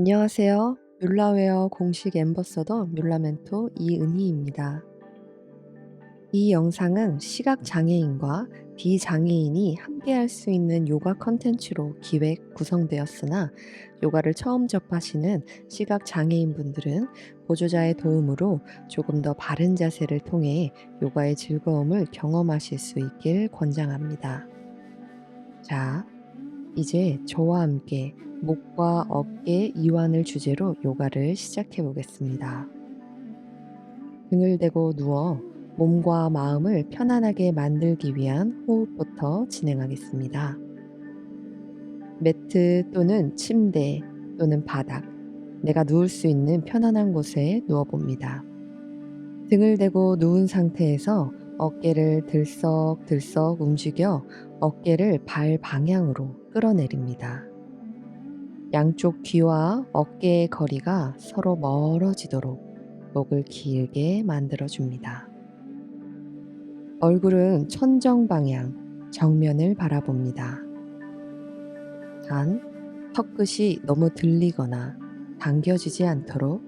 안녕하세요. 뮬라웨어 공식 앰버서더 뮬라멘토 이은희입니다. 이 영상은 시각장애인과 비장애인이 함께할 수 있는 요가 컨텐츠로 기획 구성되었으나 요가를 처음 접하시는 시각장애인분들은 보조자의 도움으로 조금 더 바른 자세를 통해 요가의 즐거움을 경험하실 수 있길 권장합니다. 자, 이제 저와 함께 목과 어깨 이완을 주제로 요가를 시작해 보겠습니다. 등을 대고 누워 몸과 마음을 편안하게 만들기 위한 호흡부터 진행하겠습니다. 매트 또는 침대 또는 바닥, 내가 누울 수 있는 편안한 곳에 누워봅니다. 등을 대고 누운 상태에서 어깨를 들썩들썩 움직여 어깨를 발 방향으로 끌어내립니다. 양쪽 귀와 어깨의 거리가 서로 멀어지도록 목을 길게 만들어줍니다. 얼굴은 천정 방향, 정면을 바라봅니다. 단, 턱끝이 너무 들리거나 당겨지지 않도록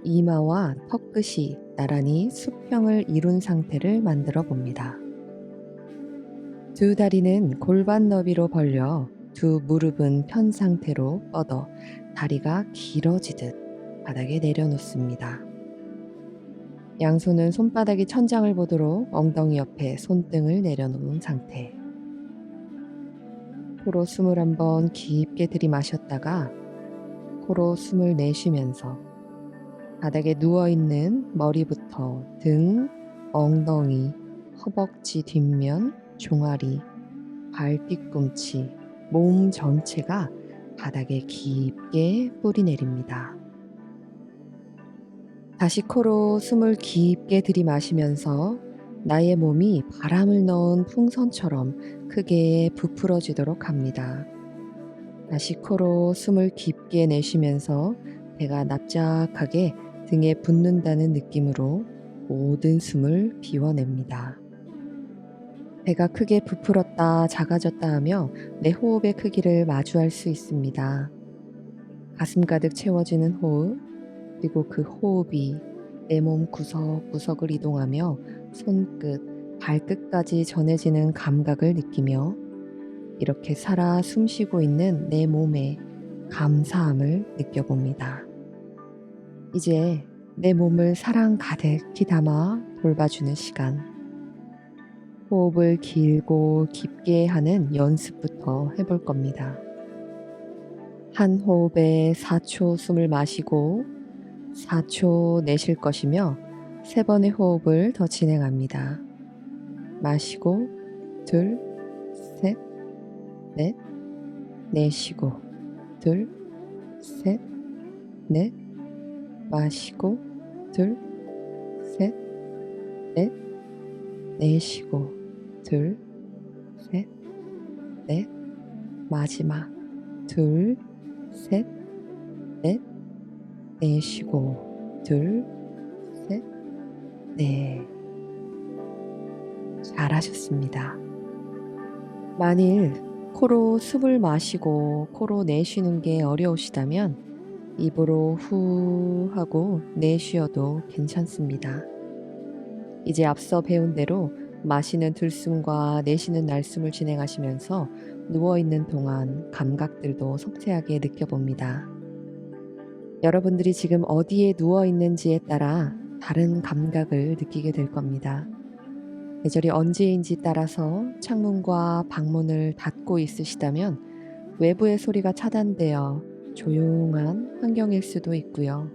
이마와 턱끝이 나란히 수평을 이룬 상태를 만들어 봅니다. 두 다리는 골반 너비로 벌려 두 무릎은 편 상태로 뻗어 다리가 길어지듯 바닥에 내려놓습니다. 양손은 손바닥이 천장을 보도록 엉덩이 옆에 손등을 내려놓은 상태. 코로 숨을 한번 깊게 들이마셨다가 코로 숨을 내쉬면서 바닥에 누워있는 머리부터 등, 엉덩이, 허벅지 뒷면, 종아리, 발 뒤꿈치, 몸 전체가 바닥에 깊게 뿌리 내립니다. 다시 코로 숨을 깊게 들이마시면서 나의 몸이 바람을 넣은 풍선처럼 크게 부풀어지도록 합니다. 다시 코로 숨을 깊게 내쉬면서 배가 납작하게 등에 붙는다는 느낌으로 모든 숨을 비워냅니다. 배가 크게 부풀었다 작아졌다 하며 내 호흡의 크기를 마주할 수 있습니다. 가슴 가득 채워지는 호흡, 그리고 그 호흡이 내 몸 구석구석을 이동하며 손끝, 발끝까지 전해지는 감각을 느끼며 이렇게 살아 숨쉬고 있는 내 몸에 감사함을 느껴봅니다. 이제 내 몸을 사랑 가득히 담아 돌봐주는 시간. 호흡을 길고 깊게 하는 연습부터 해볼 겁니다. 한 호흡에 4초 숨을 마시고 4초 내쉴 것이며 3번의 호흡을 더 진행합니다. 마시고 둘, 셋, 넷, 내쉬고 둘, 셋, 넷, 마시고 둘, 셋, 넷, 내쉬고 둘, 셋, 넷, 마지막 둘, 셋, 넷, 내쉬고 둘, 셋, 넷. 잘하셨습니다. 만일 코로 숨을 마시고 코로 내쉬는 게 어려우시다면 입으로 후 하고 내쉬어도 괜찮습니다. 이제 앞서 배운 대로 마시는 들숨과 내쉬는 날숨을 진행하시면서 누워있는 동안 감각들도 섬세하게 느껴봅니다. 여러분들이 지금 어디에 누워있는지에 따라 다른 감각을 느끼게 될 겁니다. 계절이 언제인지 따라서 창문과 방문을 닫고 있으시다면 외부의 소리가 차단되어 조용한 환경일 수도 있고요.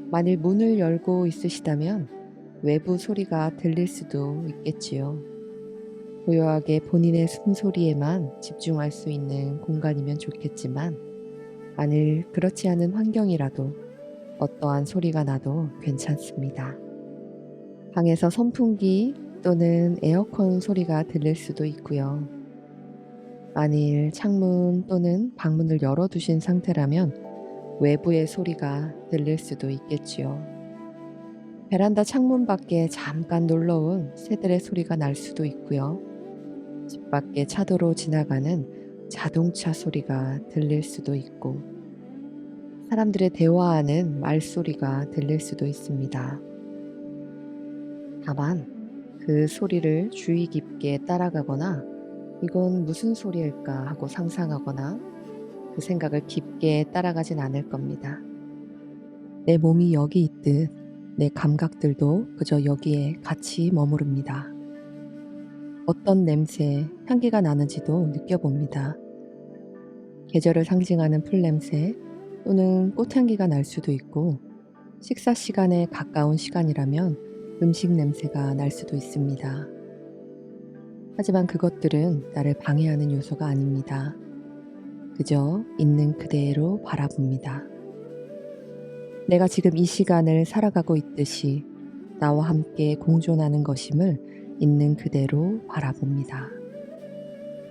만일 문을 열고 있으시다면 외부 소리가 들릴 수도 있겠지요. 고요하게 본인의 숨소리에만 집중할 수 있는 공간이면 좋겠지만 만일 그렇지 않은 환경이라도 어떠한 소리가 나도 괜찮습니다. 방에서 선풍기 또는 에어컨 소리가 들릴 수도 있고요. 만일 창문 또는 방문을 열어두신 상태라면 외부의 소리가 들릴 수도 있겠지요. 베란다 창문 밖에 잠깐 놀러온 새들의 소리가 날 수도 있고요. 집 밖에 차도로 지나가는 자동차 소리가 들릴 수도 있고 사람들의 대화하는 말소리가 들릴 수도 있습니다. 다만 그 소리를 주의 깊게 따라가거나 이건 무슨 소리일까 하고 상상하거나 그 생각을 깊게 따라가진 않을 겁니다. 내 몸이 여기 있듯 내 감각들도 그저 여기에 같이 머무릅니다. 어떤 냄새, 향기가 나는지도 느껴봅니다. 계절을 상징하는 풀냄새 또는 꽃향기가 날 수도 있고 식사 시간에 가까운 시간이라면 음식 냄새가 날 수도 있습니다. 하지만 그것들은 나를 방해하는 요소가 아닙니다. 그저 있는 그대로 바라봅니다. 내가 지금 이 시간을 살아가고 있듯이 나와 함께 공존하는 것임을 있는 그대로 바라봅니다.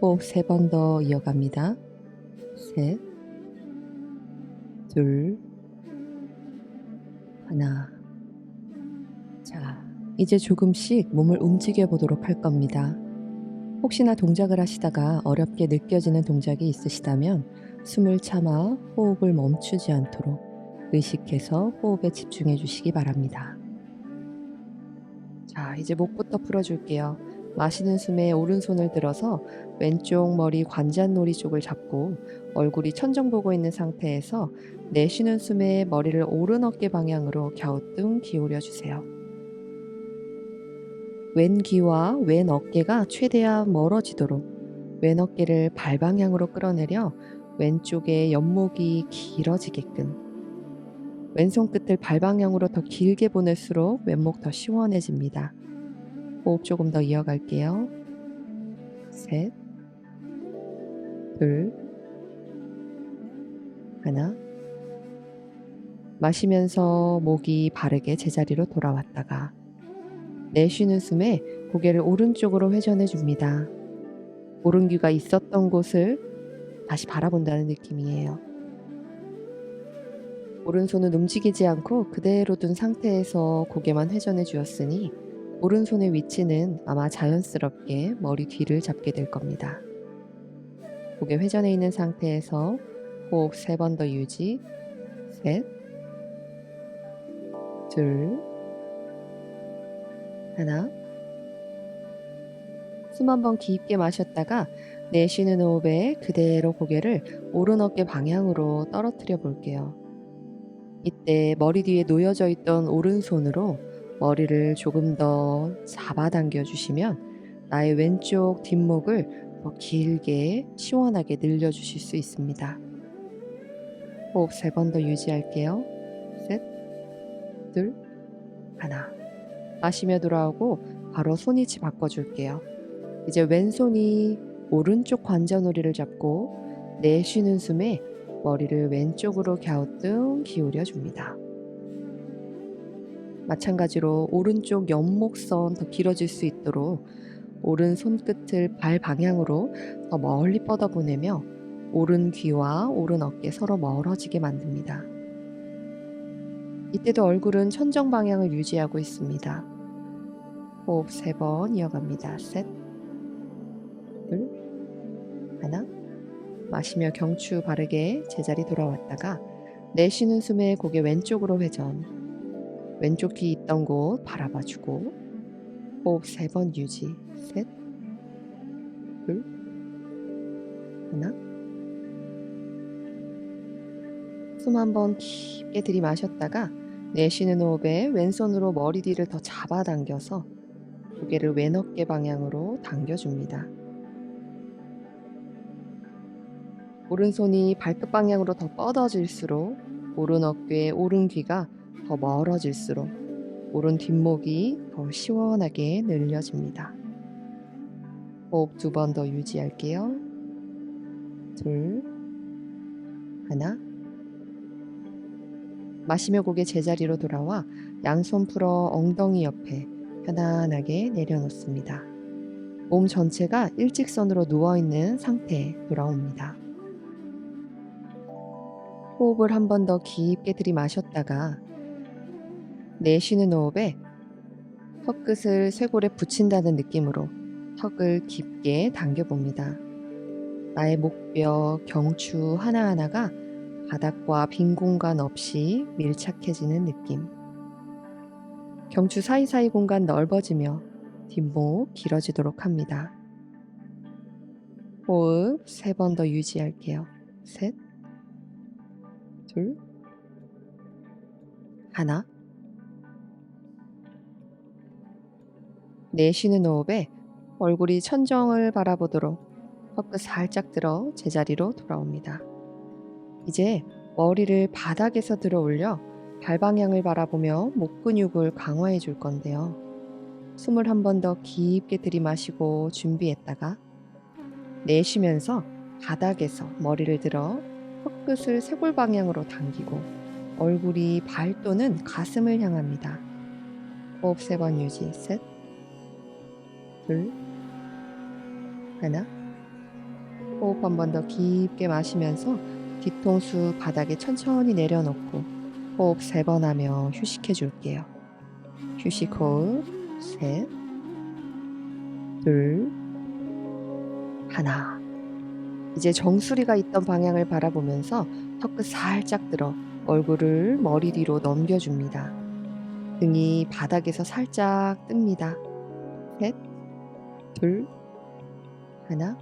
호흡 3번 더 이어갑니다. 셋, 둘, 하나. 자, 이제 조금씩 몸을 움직여 보도록 할 겁니다. 혹시나 동작을 하시다가 어렵게 느껴지는 동작이 있으시다면 숨을 참아 호흡을 멈추지 않도록 의식해서 호흡에 집중해 주시기 바랍니다. 자, 이제 목부터 풀어줄게요. 마시는 숨에 오른손을 들어서 왼쪽 머리 관자놀이 쪽을 잡고 얼굴이 천정 보고 있는 상태에서 내쉬는 숨에 머리를 오른 어깨 방향으로 갸우뚱 기울여 주세요. 왼 귀와 왼 어깨가 최대한 멀어지도록 왼 어깨를 발방향으로 끌어내려 왼쪽의 옆목이 길어지게끔 왼손 끝을 발방향으로 더 길게 보낼수록 왼목 더 시원해집니다. 호흡 조금 더 이어갈게요. 셋, 둘, 하나. 마시면서 목이 바르게 제자리로 돌아왔다가 내쉬는 숨에 고개를 오른쪽으로 회전해 줍니다. 오른 귀가 있었던 곳을 다시 바라본다는 느낌이에요. 오른손은 움직이지 않고 그대로 둔 상태에서 고개만 회전해 주었으니 오른손의 위치는 아마 자연스럽게 머리 뒤를 잡게 될 겁니다. 고개 회전해 있는 상태에서 호흡 3번 더 유지. 셋, 둘, 하나. 숨 한번 깊게 마셨다가 내쉬는 호흡에 그대로 고개를 오른 어깨 방향으로 떨어뜨려 볼게요. 이때 머리 뒤에 놓여져 있던 오른손으로 머리를 조금 더 잡아당겨 주시면 나의 왼쪽 뒷목을 더 길게 시원하게 늘려주실 수 있습니다. 호흡 3번 더 유지할게요. 셋, 둘, 하나. 마시며 돌아오고 바로 손위치 바꿔줄게요. 이제 왼손이 오른쪽 관자놀이를 잡고 내쉬는 숨에 머리를 왼쪽으로 갸우뚱 기울여 줍니다. 마찬가지로 오른쪽 옆목선 더 길어질 수 있도록 오른 손끝을 발 방향으로 더 멀리 뻗어보내며 오른 귀와 오른 어깨 서로 멀어지게 만듭니다. 이때도 얼굴은 천정 방향을 유지하고 있습니다. 호흡 3번 이어갑니다. 셋, 둘, 하나. 마시며 경추 바르게 제자리 돌아왔다가 내쉬는 숨에 고개 왼쪽으로 회전. 왼쪽 귀 있던 곳 바라봐주고 호흡 3번 유지. 셋, 둘, 하나. 숨 한번 깊게 들이마셨다가 내쉬는 호흡에 왼손으로 머리 뒤를 더 잡아당겨서 고개를 왼 어깨 방향으로 당겨줍니다. 오른손이 발끝 방향으로 더 뻗어질수록 오른 어깨, 오른 귀가 더 멀어질수록 오른 뒷목이 더 시원하게 늘려집니다. 호흡 2번 더 유지할게요. 둘, 하나. 마시며 고개 제자리로 돌아와 양손 풀어 엉덩이 옆에 편안하게 내려놓습니다. 몸 전체가 일직선으로 누워있는 상태에 돌아옵니다. 호흡을 한 번 더 깊게 들이마셨다가 내쉬는 호흡에 턱끝을 쇄골에 붙인다는 느낌으로 턱을 깊게 당겨봅니다. 나의 목뼈, 경추 하나하나가 바닥과 빈 공간 없이 밀착해지는 느낌. 경추 사이사이 공간 넓어지며 뒷목 길어지도록 합니다. 호흡 3번 더 유지할게요. 셋, 둘, 하나. 내쉬는 호흡에 얼굴이 천정을 바라보도록 턱끝 살짝 들어 제자리로 돌아옵니다. 이제 머리를 바닥에서 들어 올려 발 방향을 바라보며 목 근육을 강화해 줄 건데요. 숨을 한 번 더 깊게 들이마시고 준비했다가 내쉬면서 바닥에서 머리를 들어 턱끝을 쇄골 방향으로 당기고 얼굴이 발 또는 가슴을 향합니다. 호흡 3번 유지. 셋, 둘, 하나. 호흡 한 번 더 깊게 마시면서 뒤통수 바닥에 천천히 내려놓고 호흡 3번 하며 휴식해 줄게요. 휴식 호흡. 셋, 둘, 하나. 이제 정수리가 있던 방향을 바라보면서 턱끝 살짝 들어 얼굴을 머리 뒤로 넘겨줍니다. 등이 바닥에서 살짝 뜹니다. 셋, 둘, 하나.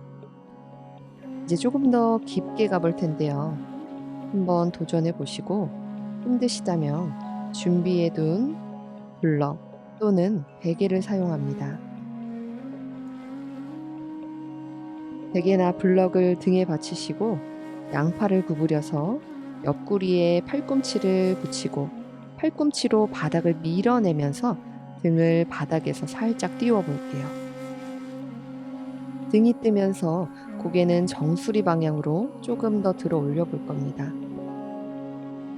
이제 조금 더 깊게 가볼 텐데요. 한번 도전해 보시고 힘드시다면 준비해둔 블럭 또는 베개를 사용합니다. 베개나 블럭을 등에 받치시고 양팔을 구부려서 옆구리에 팔꿈치를 붙이고 팔꿈치로 바닥을 밀어내면서 등을 바닥에서 살짝 띄워 볼게요. 등이 뜨면서 고개는 정수리 방향으로 조금 더 들어 올려 볼 겁니다.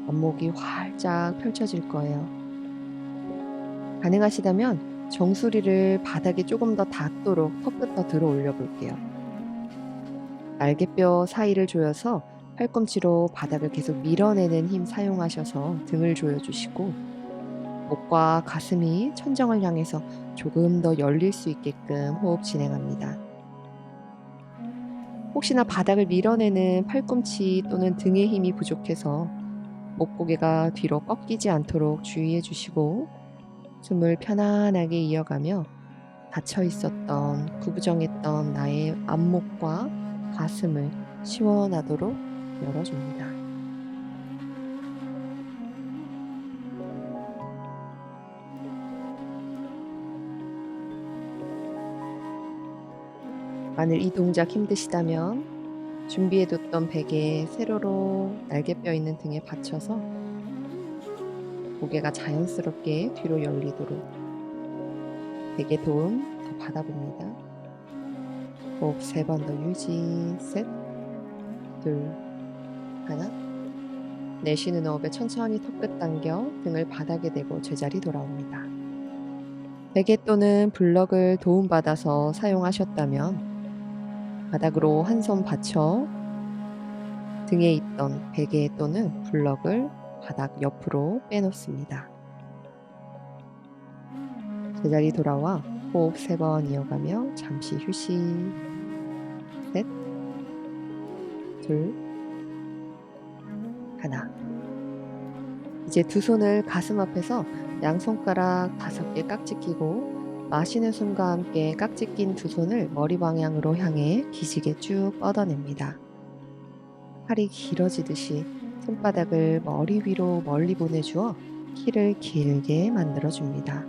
앞목이 활짝 펼쳐질 거예요. 가능하시다면 정수리를 바닥에 조금 더 닿도록 턱끝 더 들어 올려 볼게요. 날개뼈 사이를 조여서 팔꿈치로 바닥을 계속 밀어내는 힘 사용하셔서 등을 조여주시고 목과 가슴이 천정을 향해서 조금 더 열릴 수 있게끔 호흡 진행합니다. 혹시나 바닥을 밀어내는 팔꿈치 또는 등의 힘이 부족해서 목고개가 뒤로 꺾이지 않도록 주의해 주시고 숨을 편안하게 이어가며 닫혀 있었던 구부정했던 나의 앞목과 가슴을 시원하도록 열어줍니다. 만일 이 동작 힘드시다면 준비해뒀던 베개에 세로로 날개뼈 있는 등에 받쳐서 고개가 자연스럽게 뒤로 열리도록 베개 도움 더 받아봅니다. 호흡 3번 더 유지. 셋, 둘, 하나. 내쉬는 호흡에 천천히 턱끝 당겨 등을 바닥에 대고 제자리 돌아옵니다. 베개 또는 블럭을 도움받아서 사용하셨다면 바닥으로 한 손 받쳐 등에 있던 베개 또는 블럭을 바닥 옆으로 빼놓습니다. 제자리 돌아와 호흡 3번 이어가며 잠시 휴식. 셋, 둘, 하나. 이제 두 손을 가슴 앞에서 양손가락 5개 깍지 끼고 마시는 숨과 함께 깍지 낀 두 손을 머리 방향으로 향해 기지개 쭉 뻗어냅니다. 팔이 길어지듯이 손바닥을 머리 위로 멀리 보내주어 키를 길게 만들어줍니다.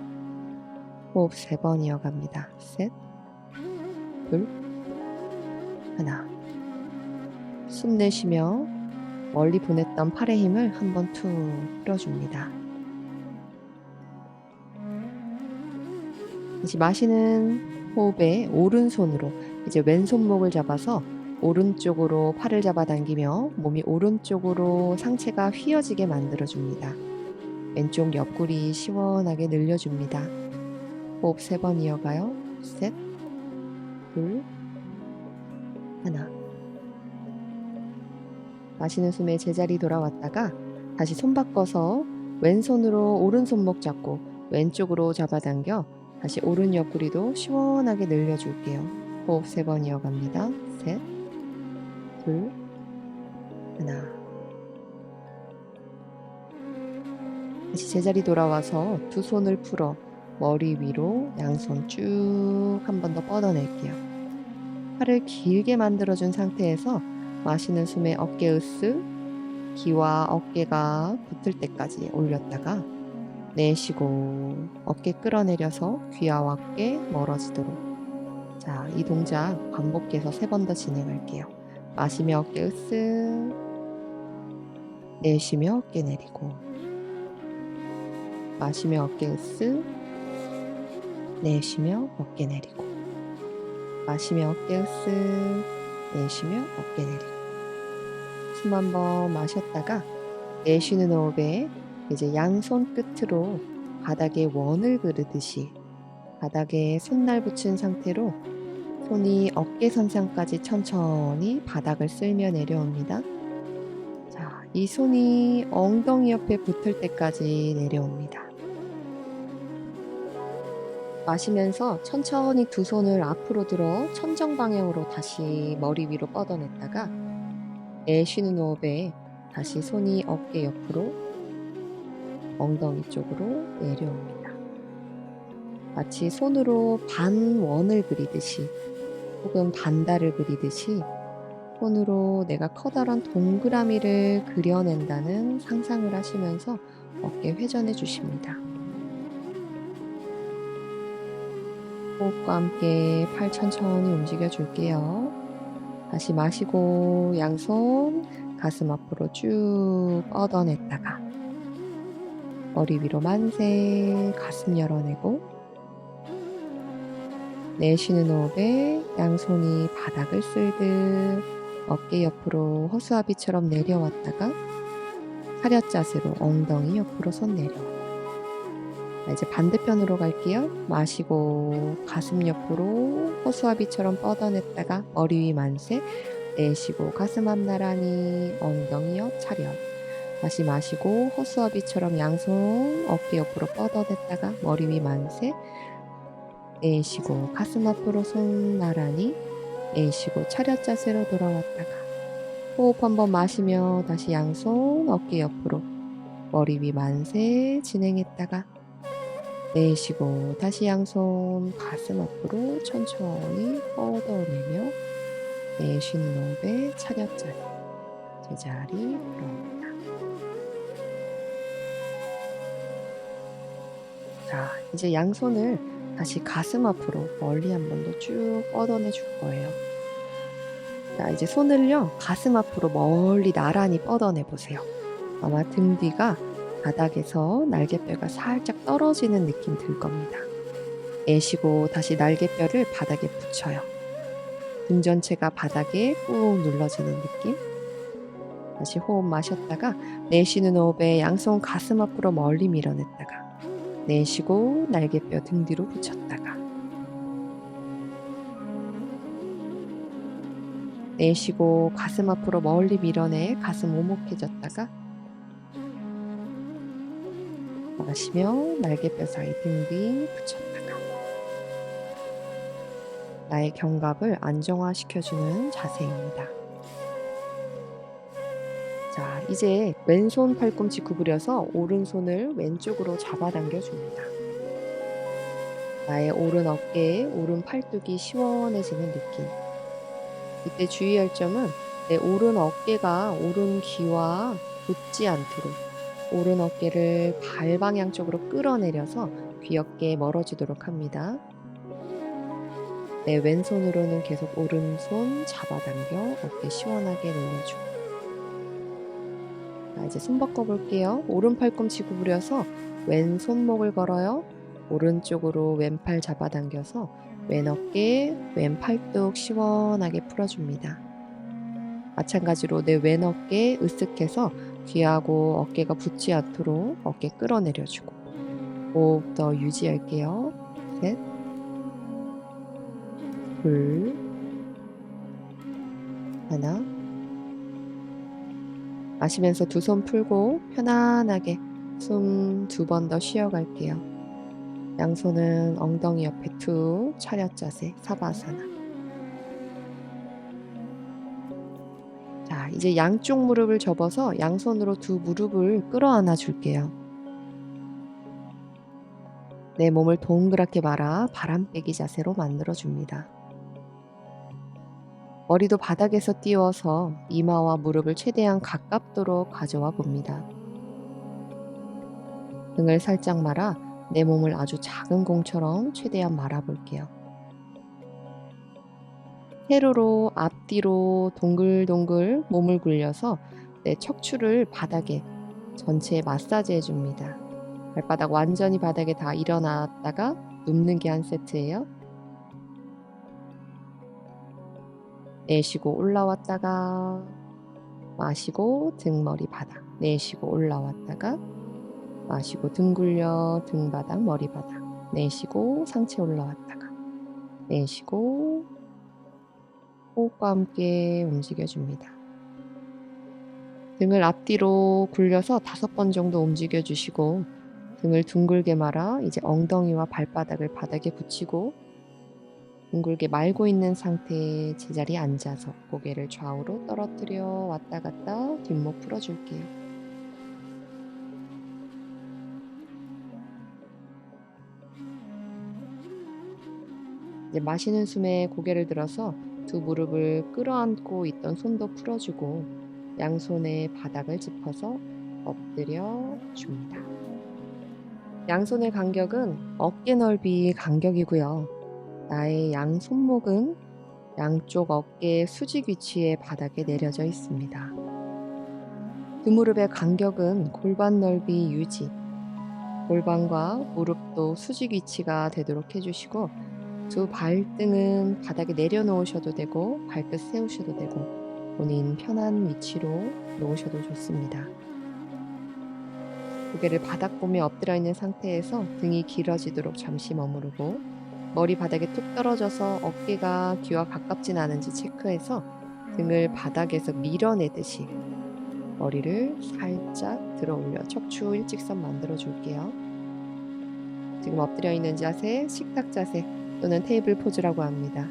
호흡 3번 이어갑니다. 셋, 둘, 하나. 숨 내쉬며 멀리 보냈던 팔의 힘을 한번 툭 풀어줍니다. 다시 마시는 호흡에 오른손으로 이제 왼손목을 잡아서 오른쪽으로 팔을 잡아당기며 몸이 오른쪽으로 상체가 휘어지게 만들어줍니다. 왼쪽 옆구리 시원하게 늘려줍니다. 호흡 3번 이어가요. 셋, 둘, 하나. 마시는 숨에 제자리 돌아왔다가 다시 손 바꿔서 왼손으로 오른손목 잡고 왼쪽으로 잡아당겨 다시 오른 옆구리도 시원하게 늘려줄게요. 호흡 3번 이어갑니다. 셋, 둘, 하나. 다시 제자리 돌아와서 두 손을 풀어 머리 위로 양손 쭉 한 번 더 뻗어낼게요. 팔을 길게 만들어준 상태에서 마시는 숨에 어깨 으쓱, 귀와 어깨가 붙을 때까지 올렸다가 내쉬고 어깨 끌어내려서 귀와 어깨 멀어지도록. 자, 이 동작 반복해서 3번 더 진행할게요. 마시며 어깨 으쓱, 내쉬며 어깨 내리고, 마시며 어깨 으쓱, 내쉬며 어깨 내리고, 마시며 어깨 으쓱, 내쉬며 어깨 내리고. 숨 한 번 마셨다가 내쉬는 호흡에 이제 양손 끝으로 바닥에 원을 그르듯이 바닥에 손날 붙인 상태로 손이 어깨 선상까지 천천히 바닥을 쓸며 내려옵니다. 자, 이 손이 엉덩이 옆에 붙을 때까지 내려옵니다. 마시면서 천천히 두 손을 앞으로 들어 천정 방향으로 다시 머리 위로 뻗어냈다가 내쉬는 호흡에 다시 손이 어깨 옆으로 엉덩이 쪽으로 내려옵니다. 마치 손으로 반원을 그리듯이 혹은 반달을 그리듯이 손으로 내가 커다란 동그라미를 그려낸다는 상상을 하시면서 어깨 회전해 주십니다. 호흡과 함께 팔 천천히 움직여 줄게요. 다시 마시고 양손 가슴 앞으로 쭉 뻗어냈다가 머리 위로 만세, 가슴 열어내고 내쉬는 호흡에 양손이 바닥을 쓸듯 어깨 옆으로 허수아비처럼 내려왔다가 사렵 자세로 엉덩이 옆으로 손 내려옵니다. 이제 반대편으로 갈게요. 마시고 가슴 옆으로 허수아비처럼 뻗어냈다가 머리 위 만세, 내쉬고 가슴 앞 나란히 엉덩이 옆 차렷. 다시 마시고 허수아비처럼 양손 어깨 옆으로 뻗어냈다가 머리 위 만세, 내쉬고 가슴 앞으로 손 나란히, 내쉬고 차렷 자세로 돌아왔다가 호흡 한번 마시며 다시 양손 어깨 옆으로 머리 위 만세 진행했다가 내쉬고 다시 양손 가슴 앞으로 천천히 뻗어내며 내쉬는 호흡에 차렷 자세, 제자리 돌아옵니다. 자, 이제 양손을 다시 가슴 앞으로 멀리 한 번 더 쭉 뻗어내 줄 거예요. 자, 이제 손을요 가슴 앞으로 멀리 나란히 뻗어내 보세요. 아마 등 뒤가 바닥에서 날개뼈가 살짝 떨어지는 느낌 들 겁니다. 내쉬고 다시 날개뼈를 바닥에 붙여요. 등 전체가 바닥에 꾹 눌러지는 느낌. 다시 호흡 마셨다가 내쉬는 호흡에 양손 가슴 앞으로 멀리 밀어냈다가 내쉬고 날개뼈 등 뒤로 붙였다가 내쉬고 가슴 앞으로 멀리 밀어내 가슴 오목해졌다가 마시며 날개뼈 사이 등 뒤 붙였다가 나의 견갑을 안정화시켜주는 자세입니다. 자, 이제 왼손 팔꿈치 구부려서 오른손을 왼쪽으로 잡아당겨 줍니다. 나의 오른 어깨에 오른 팔뚝이 시원해지는 느낌. 이때 주의할 점은 내 오른 어깨가 오른 귀와 붙지 않도록 오른 어깨를 발 방향 쪽으로 끌어내려서 귀 어깨에 멀어지도록 합니다. 내 왼손으로는 계속 오른손 잡아당겨 어깨 시원하게 늘려주고. 자, 이제 손 바꿔 볼게요. 오른 팔꿈치 구부려서 왼 손목을 걸어요. 오른쪽으로 왼팔 잡아당겨서 왼 어깨, 왼 팔뚝 시원하게 풀어줍니다. 마찬가지로 내 왼 어깨 으쓱해서 귀하고 어깨가 붙지 않도록 어깨 끌어내려주고. 호흡 더 유지할게요. 셋, 둘, 하나. 마시면서 두 손 풀고 편안하게 숨 2번 더 쉬어갈게요. 양손은 엉덩이 옆에 툭 차렷 자세 사바아사나. 자, 이제 양쪽 무릎을 접어서 양손으로 두 무릎을 끌어안아 줄게요. 내 몸을 동그랗게 말아 바람 빼기 자세로 만들어줍니다. 머리도 바닥에서 띄워서 이마와 무릎을 최대한 가깝도록 가져와 봅니다. 등을 살짝 말아 내 몸을 아주 작은 공처럼 최대한 말아볼게요. 세로로 앞뒤로 동글동글 몸을 굴려서 내 척추를 바닥에 전체에 마사지 해줍니다. 발바닥 완전히 바닥에 다 일어났다가 눕는 게 한 세트예요. 내쉬고 올라왔다가 마시고 등머리 바닥, 내쉬고 올라왔다가 마시고 등 굴려 등바닥 머리바닥, 내쉬고 상체 올라왔다가 내쉬고 호흡과 함께 움직여줍니다. 등을 앞뒤로 굴려서 5번 정도 움직여주시고 등을 둥글게 말아 이제 엉덩이와 발바닥을 바닥에 붙이고 둥글게 말고 있는 상태에 제자리에 앉아서 고개를 좌우로 떨어뜨려 왔다 갔다 뒷목 풀어줄게요. 이제 마시는 숨에 고개를 들어서 두 무릎을 끌어안고 있던 손도 풀어주고 양손에 바닥을 짚어서 엎드려 줍니다. 양손의 간격은 어깨 넓이 간격이고요. 나의 양 손목은 양쪽 어깨 수직 위치에 바닥에 내려져 있습니다. 두 무릎의 간격은 골반 넓이 유지, 골반과 무릎도 수직 위치가 되도록 해주시고 두 발등은 바닥에 내려놓으셔도 되고 발끝 세우셔도 되고 본인 편한 위치로 놓으셔도 좋습니다. 고개를 바닥 보며 엎드려 있는 상태에서 등이 길어지도록 잠시 머무르고 머리 바닥에 툭 떨어져서 어깨가 귀와 가깝진 않은지 체크해서 등을 바닥에서 밀어내듯이 머리를 살짝 들어 올려 척추 일직선 만들어 줄게요. 지금 엎드려 있는 자세, 식탁 자세 또는 테이블 포즈라고 합니다.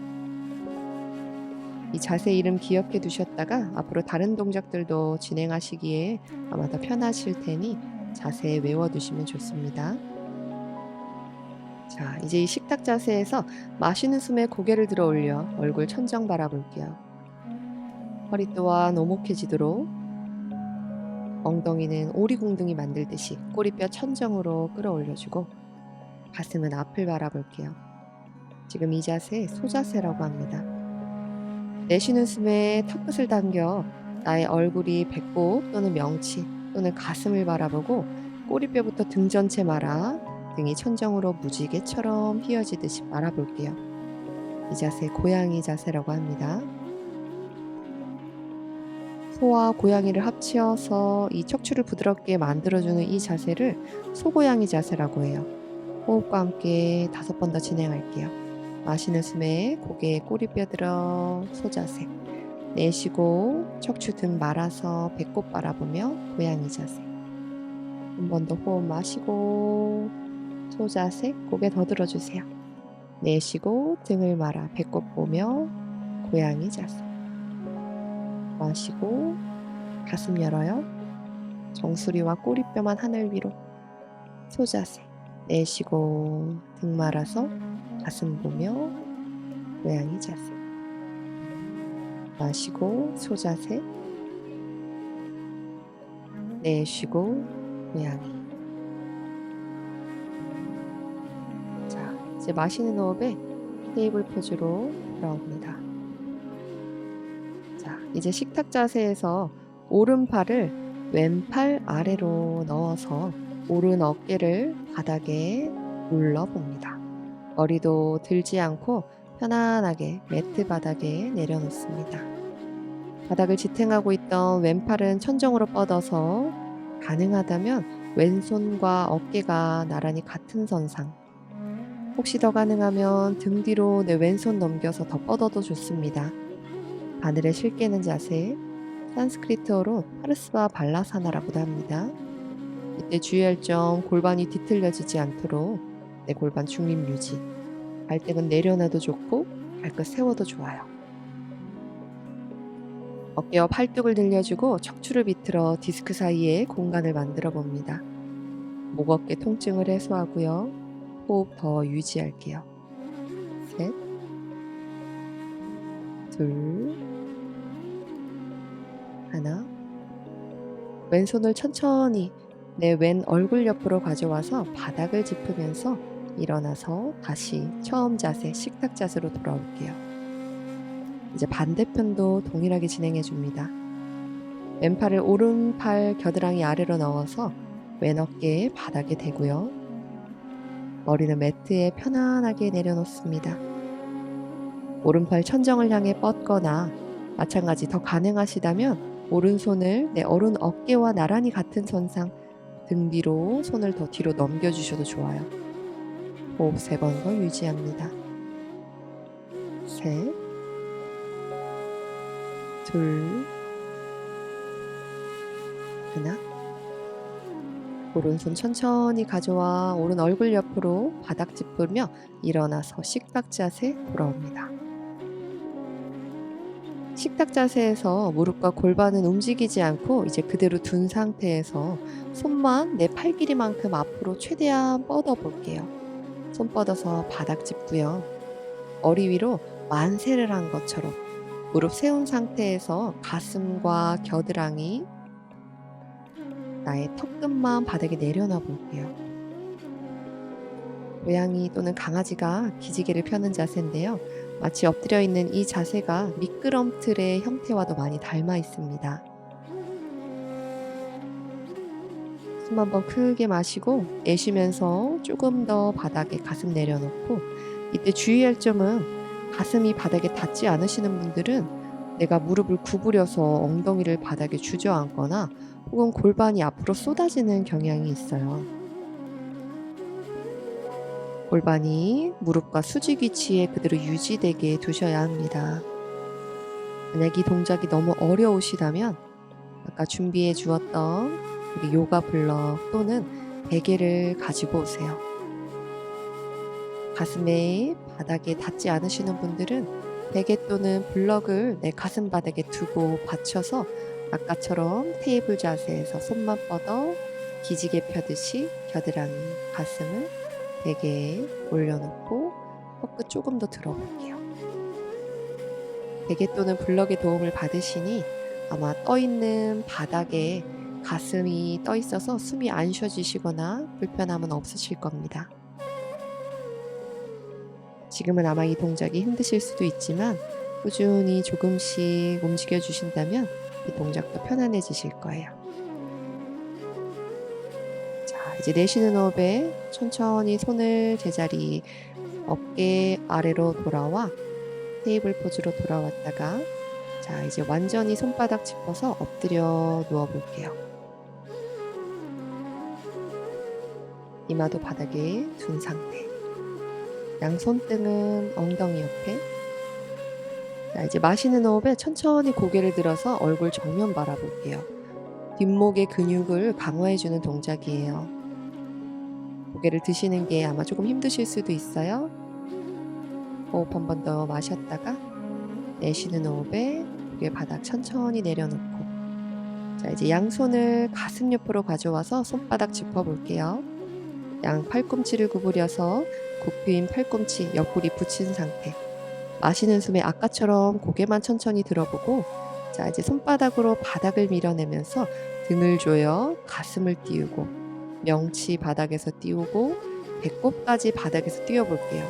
이 자세 이름 기억해 두셨다가 앞으로 다른 동작들도 진행하시기에 아마 더 편하실 테니 자세 외워두시면 좋습니다. 자, 이제 이 식탁 자세에서 마시는 숨에 고개를 들어 올려 얼굴 천정 바라볼게요. 허리 또한 오목해지도록 엉덩이는 오리궁둥이 만들듯이 꼬리뼈 천정으로 끌어올려주고 가슴은 앞을 바라볼게요. 지금 이 자세 소자세라고 합니다. 내쉬는 숨에 턱끝을 당겨 나의 얼굴이 배꼽 또는 명치 또는 가슴을 바라보고 꼬리뼈부터 등 전체 말아 등이 천정으로 무지개처럼 휘어지듯이 말아볼게요. 이 자세 고양이 자세라고 합니다. 소와 고양이를 합치어서 이 척추를 부드럽게 만들어주는 이 자세를 소고양이 자세라고 해요. 호흡과 함께 5번 더 진행할게요. 마시는 숨에 고개 꼬리뼈 들어 소자세, 내쉬고 척추 등 말아서 배꼽 바라보며 고양이 자세. 한 번 더 호흡 마시고 소자세, 고개 더 들어주세요. 내쉬고 등을 말아 배꼽 보며 고양이 자세. 마시고 가슴 열어요. 정수리와 꼬리뼈만 하늘 위로. 소자세. 내쉬고 등 말아서 가슴 보며 고양이 자세. 마시고 소자세. 내쉬고 고양이. 자, 이제 마시는 호흡에 테이블 포즈로 돌아옵니다. 자, 이제 식탁 자세에서 오른팔을 왼팔 아래로 넣어서 오른 어깨를 바닥에 눌러봅니다. 머리도 들지 않고 편안하게 매트 바닥에 내려놓습니다. 바닥을 지탱하고 있던 왼팔은 천정으로 뻗어서 가능하다면 왼손과 어깨가 나란히 같은 선상. 혹시 더 가능하면 등 뒤로 내 왼손 넘겨서 더 뻗어도 좋습니다. 바늘에 실 깨는 자세, 산스크리트어로 파르스바 발라사나라고도 합니다. 이때 주의할 점, 골반이 뒤틀려지지 않도록 내 골반 중립 유지. 발등은 내려놔도 좋고 발끝 세워도 좋아요. 어깨와 팔뚝을 늘려주고 척추를 비틀어 디스크 사이에 공간을 만들어 봅니다. 목 어깨 통증을 해소하고요. 호흡 더 유지할게요. 셋, 둘, 하나. 왼손을 천천히 내 왼 얼굴 옆으로 가져와서 바닥을 짚으면서 일어나서 다시 처음 자세, 식탁 자세로 돌아올게요. 이제 반대편도 동일하게 진행해 줍니다. 왼팔을 오른팔 겨드랑이 아래로 넣어서 왼 어깨에 바닥에 대고요. 머리는 매트에 편안하게 내려놓습니다. 오른팔 천정을 향해 뻗거나 마찬가지 더 가능하시다면 오른손을 내 오른 어깨와 나란히 같은 선상 등 뒤로 손을 더 뒤로 넘겨주셔도 좋아요. 호흡 3번 더 유지합니다. 셋, 둘, 하나. 오른손 천천히 가져와 오른 얼굴 옆으로 바닥 짚으며 일어나서 식탁 자세 돌아옵니다. 식탁 자세에서 무릎과 골반은 움직이지 않고 이제 그대로 둔 상태에서 손만 내 팔 길이만큼 앞으로 최대한 뻗어 볼게요. 손 뻗어서 바닥 짚고요. 머리 위로 만세를 한 것처럼 무릎 세운 상태에서 가슴과 겨드랑이, 나의 턱끝만 바닥에 내려놔 볼게요. 고양이 또는 강아지가 기지개를 펴는 자세인데요. 마치 엎드려 있는 이 자세가 미끄럼틀의 형태와도 많이 닮아 있습니다. 숨 한번 크게 마시고 내쉬면서 조금 더 바닥에 가슴 내려놓고, 이때 주의할 점은 가슴이 바닥에 닿지 않으시는 분들은 내가 무릎을 구부려서 엉덩이를 바닥에 주저앉거나 혹은 골반이 앞으로 쏟아지는 경향이 있어요. 골반이 무릎과 수직 위치에 그대로 유지되게 두셔야 합니다. 만약 이 동작이 너무 어려우시다면 아까 준비해 주었던 우리 요가 블럭 또는 베개를 가지고 오세요. 가슴에 바닥에 닿지 않으시는 분들은 베개 또는 블럭을 내 가슴 바닥에 두고 받쳐서 아까처럼 테이블 자세에서 손만 뻗어 기지개 펴듯이 겨드랑이, 가슴을 베개에 올려놓고 턱끝 조금 더 들어볼게요. 베개 또는 블럭의 도움을 받으시니 아마 떠있는 바닥에 가슴이 떠있어서 숨이 안 쉬어지시거나 불편함은 없으실 겁니다. 지금은 아마 이 동작이 힘드실 수도 있지만 꾸준히 조금씩 움직여 주신다면 이 동작도 편안해지실 거예요. 자, 이제 내쉬는 호흡에 천천히 손을 제자리 어깨 아래로 돌아와 테이블 포즈로 돌아왔다가, 자, 이제 완전히 손바닥 짚어서 엎드려 누워 볼게요. 이마도 바닥에 둔 상태. 양손등은 엉덩이 옆에. 자, 이제 마시는 호흡에 천천히 고개를 들어서 얼굴 정면 바라볼게요. 뒷목의 근육을 강화해주는 동작이에요. 고개를 드시는 게 아마 조금 힘드실 수도 있어요. 호흡 한 번 더 마셨다가 내쉬는 호흡에 고개 바닥 천천히 내려놓고, 자, 이제 양손을 가슴 옆으로 가져와서 손바닥 짚어볼게요. 양 팔꿈치를 구부려서 굽힌 팔꿈치 옆구리 붙인 상태. 마시는 숨에 아까처럼 고개만 천천히 들어보고, 자, 이제 손바닥으로 바닥을 밀어내면서 등을 조여 가슴을 띄우고, 명치 바닥에서 띄우고 배꼽까지 바닥에서 띄워볼게요.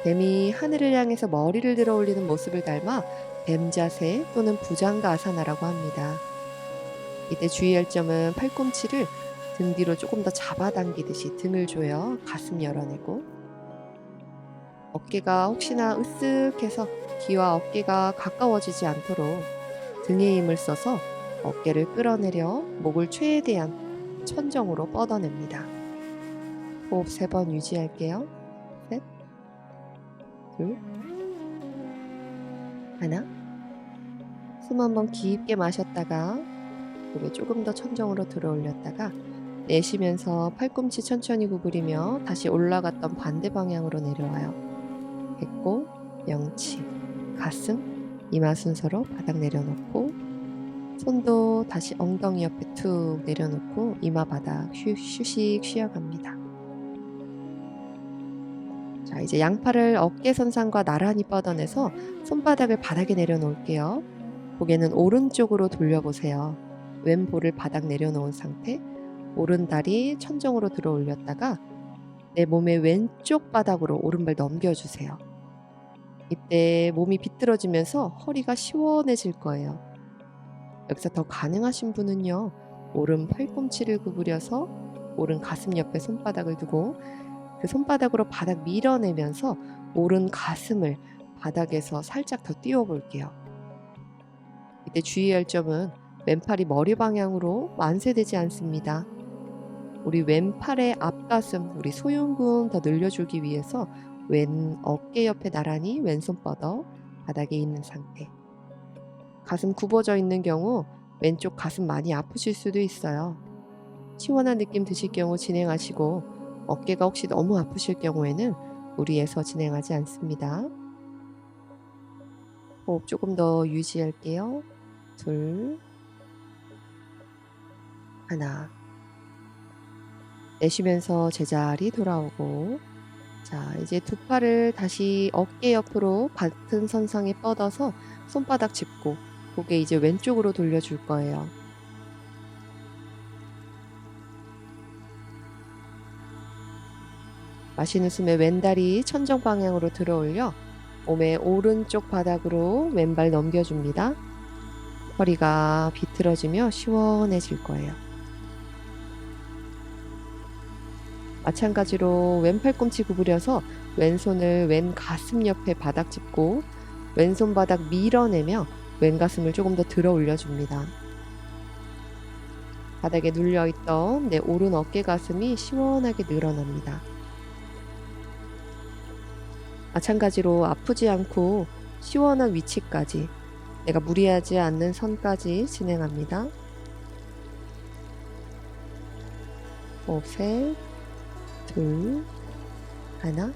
뱀이 하늘을 향해서 머리를 들어 올리는 모습을 닮아 뱀 자세 또는 부장가 아사나라고 합니다. 이때 주의할 점은 팔꿈치를 등 뒤로 조금 더 잡아당기듯이 등을 조여 가슴 열어내고, 어깨가 혹시나 으쓱해서 귀와 어깨가 가까워지지 않도록 등에 힘을 써서 어깨를 끌어내려 목을 최대한 천정으로 뻗어냅니다. 호흡 3번 유지할게요. 셋, 둘, 하나. 숨 한번 깊게 마셨다가 고개 조금 더 천정으로 들어 올렸다가 내쉬면서 팔꿈치 천천히 구부리며 다시 올라갔던 반대 방향으로 내려와요. 배꼽, 명치, 가슴, 이마 순서로 바닥 내려놓고, 손도 다시 엉덩이 옆에 툭 내려놓고 이마 바닥 휴식 쉬어갑니다. 자, 이제 양팔을 어깨선상과 나란히 뻗어내서 손바닥을 바닥에 내려놓을게요. 고개는 오른쪽으로 돌려보세요. 왼볼을 바닥 내려놓은 상태, 오른 다리 천정으로 들어 올렸다가 내 몸의 왼쪽 바닥으로 오른발 넘겨주세요. 이때 몸이 비틀어지면서 허리가 시원해질 거예요. 여기서 더 가능하신 분은요, 오른 팔꿈치를 구부려서 오른 가슴 옆에 손바닥을 두고 그 손바닥으로 바닥 밀어내면서 오른 가슴을 바닥에서 살짝 더 띄워 볼게요. 이때 주의할 점은 왼팔이 머리 방향으로 완쇄되지 않습니다. 우리 왼팔의 앞가슴, 우리 소흉근 더 늘려주기 위해서 왼 어깨 옆에 나란히 왼손 뻗어 바닥에 있는 상태. 가슴 굽어져 있는 경우 왼쪽 가슴 많이 아프실 수도 있어요. 시원한 느낌 드실 경우 진행하시고, 어깨가 혹시 너무 아프실 경우에는 무리해서 진행하지 않습니다. 호흡 조금 더 유지할게요. 둘, 하나. 내쉬면서 제자리 돌아오고, 자, 이제 두 팔을 다시 어깨 옆으로 같은 선상에 뻗어서 손바닥 짚고 고개 이제 왼쪽으로 돌려줄 거예요. 마시는 숨에 왼다리 천정 방향으로 들어 올려 몸의 오른쪽 바닥으로 왼발 넘겨줍니다. 허리가 비틀어지며 시원해질 거예요. 마찬가지로 왼 팔꿈치 구부려서 왼손을 왼 가슴 옆에 바닥 짚고 왼손 바닥 밀어내며 왼 가슴을 조금 더 들어 올려줍니다. 바닥에 눌려있던 내 오른 어깨 가슴이 시원하게 늘어납니다. 마찬가지로 아프지 않고 시원한 위치까지, 내가 무리하지 않는 선까지 진행합니다. 호흡 셋, 둘, 하나.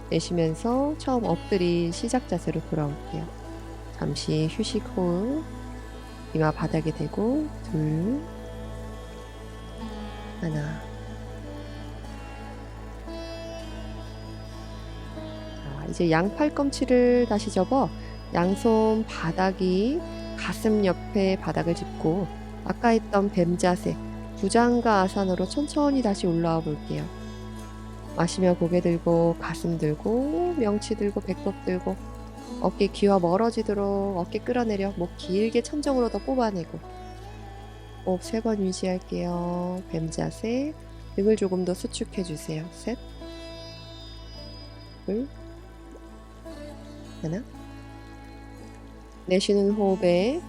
내쉬면서 처음 엎드린 시작 자세로 돌아올게요. 잠시 휴식 호흡, 이마 바닥에 대고 둘, 하나. 이제 양팔꿈치를 다시 접어 양손 바닥이 가슴 옆에 바닥을 짚고 아까 했던 뱀 자세, 부장가 아산으로 천천히 다시 올라와 볼게요. 마시며 고개 들고 가슴 들고 명치 들고 배꼽 들고 어깨 귀와 멀어지도록 어깨 끌어내려 목 길게 천정으로 더 뽑아내고, 호흡 3번 유지할게요. 뱀 자세, 등을 조금 더 수축해 주세요. 셋, 둘, 하나. 내쉬는 호흡에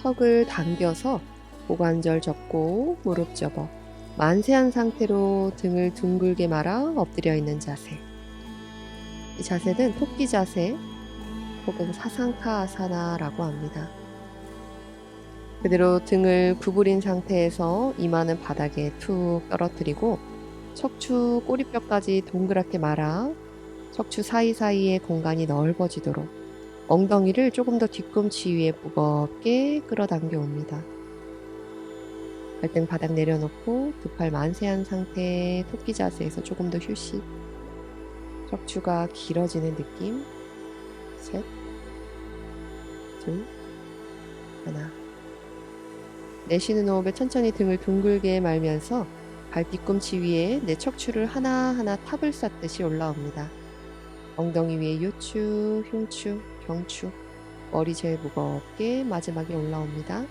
턱을 당겨서 고관절 접고 무릎 접어 만세한 상태로 등을 둥글게 말아 엎드려 있는 자세. 이 자세는 토끼 자세 혹은 사상카아사나라고 합니다. 그대로 등을 구부린 상태에서 이마는 바닥에 툭 떨어뜨리고 척추 꼬리뼈까지 동그랗게 말아 척추 사이사이의 공간이 넓어지도록 엉덩이를 조금 더 뒤꿈치 위에 무겁게 끌어당겨 옵니다. 발등 바닥 내려놓고 두 팔 만세한 상태 토끼 자세에서 조금 더 휴식. 척추가 길어지는 느낌. 셋, 둘, 하나. 내쉬는 호흡에 천천히 등을 둥글게 말면서 발 뒤꿈치 위에 내 척추를 하나하나 탑을 쌓듯이 올라옵니다. 엉덩이 위에 요추, 흉추, 경추, 머리 제일 무겁게 마지막에 올라옵니다.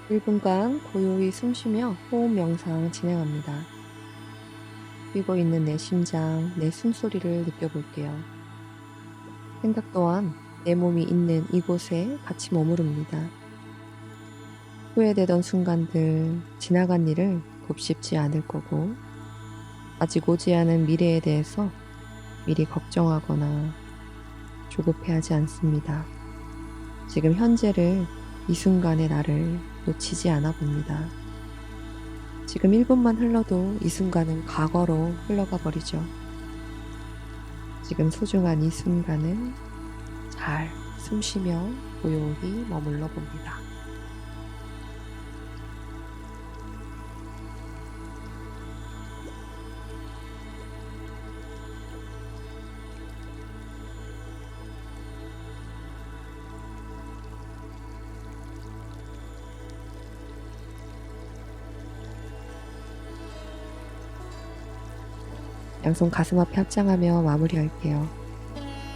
(1분간) 고요히 숨쉬며 호흡 명상 진행합니다. 뛰고 있는 내 심장, 내 숨소리를 느껴볼게요. 생각 또한 내 몸이 있는 이곳에 같이 머무릅니다. 후회되던 순간들, 지나간 일을 곱씹지 않을 거고, 아직 오지 않은 미래에 대해서 미리 걱정하거나 조급해하지 않습니다. 지금 현재를, 이 순간의 나를 놓치지 않아 봅니다. 지금 1분만 흘러도 이 순간은 과거로 흘러가 버리죠. 지금 소중한 이 순간은 잘 숨쉬며 고요히 머물러 봅니다. 양손 가슴 앞에 합장하며 마무리할게요.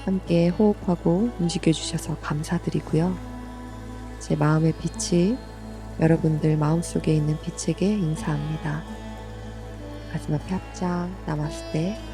함께 호흡하고 움직여 주셔서 감사드리고요. 제 마음의 빛이 여러분들 마음속에 있는 빛에게 인사합니다. 가슴 앞에 합장, 나마스테.